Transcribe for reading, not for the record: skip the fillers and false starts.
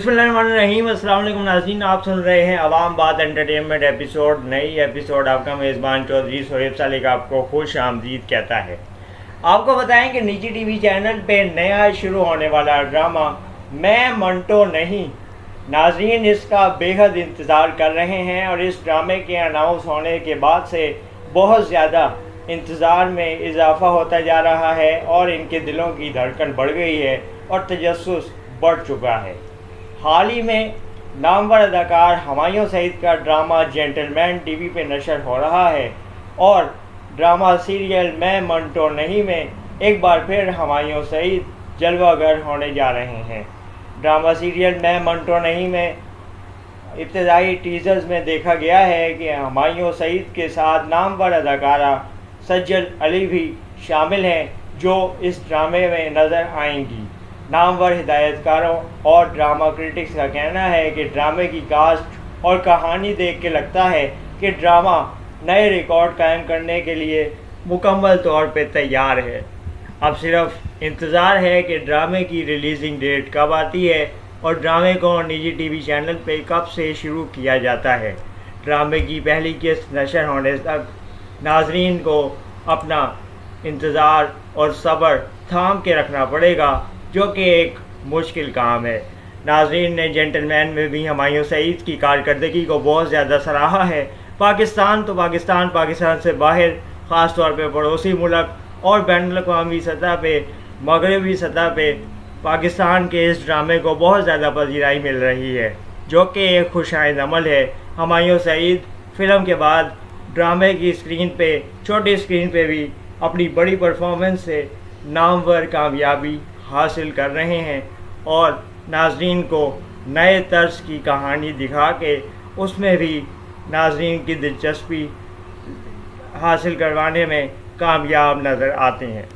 बिस्मिल्लाहिर्रहमानिर्रहीम। अस्सलाम वालेकुम नाज़रीन, आप सुन रहे हैं अवाम बात एंटरटेनमेंट एपिसोड। नई एपिसोड आपका मेज़बान चौधरी सोहेब सालिक आपको खुश आमदीद कहता है। आपको बताएं कि निजी टीवी चैनल पे नया शुरू होने वाला ड्रामा मैं मंटो नहीं, नाज़रीन इसका बेहद इंतज़ार कर रहे हैं और इस ड्रामे के अनाउंस होने के बाद से बहुत ज़्यादा इंतज़ार में इजाफ़ा होता जा रहा है और इनके दिलों की धड़कन बढ़ गई है और तजस्सुस बढ़ चुका है। हाल ही में नामवर अदाकार हुमायूं सईद का ड्रामा जेंटलमैन टीवी पे नशर हो रहा है और ड्रामा सीरियल मैं मंटो नहीं में एक बार फिर हुमायूं सईद जलवागर होने जा रहे हैं। ड्रामा सीरियल मैं मंटो नहीं में इब्तदाई टीजर्स में देखा गया है कि हुमायूं सईद के साथ नामवर अदाकारा सज्जल अली भी शामिल हैं जो इस ड्रामे में नज़र आएंगी। नामवर हिदायतकारों और ड्रामा क्रिटिक्स का कहना है कि ड्रामे की कास्ट और कहानी देख के लगता है कि ड्रामा नए रिकॉर्ड कायम करने के लिए मुकम्मल तौर पे तैयार है। अब सिर्फ इंतज़ार है कि ड्रामे की रिलीजिंग डेट कब आती है और ड्रामे को निजी टीवी चैनल पे कब से शुरू किया जाता है। ड्रामे की पहली किस्त नशर होने तक नाजरीन को अपना इंतज़ार और सब्र थाम के रखना पड़ेगा, जो कि एक मुश्किल काम है। नाजरीन ने जेंटलमैन में भी हुमायूं सईद की कारकर्दगी को बहुत ज़्यादा सराहा है। पाकिस्तान से बाहर, ख़ास तौर पे पड़ोसी मुल्क और बैनुल-अक़वामी सतह पे, मगरबी सतह पे पाकिस्तान के इस ड्रामे को बहुत ज़्यादा पज़ीराई मिल रही है, जो कि एक खुशाइंद अमल है। हुमायूं सईद फ़िल्म के बाद ड्रामे की स्क्रीन पे, छोटी स्क्रीन पे भी अपनी बड़ी परफॉर्मेंस से नामवर कामयाबी हासिल कर रहे हैं और नाजरीन को नए तर्ज की कहानी दिखा के उसमें भी नाजरीन की दिलचस्पी हासिल करवाने में कामयाब नज़र आते हैं।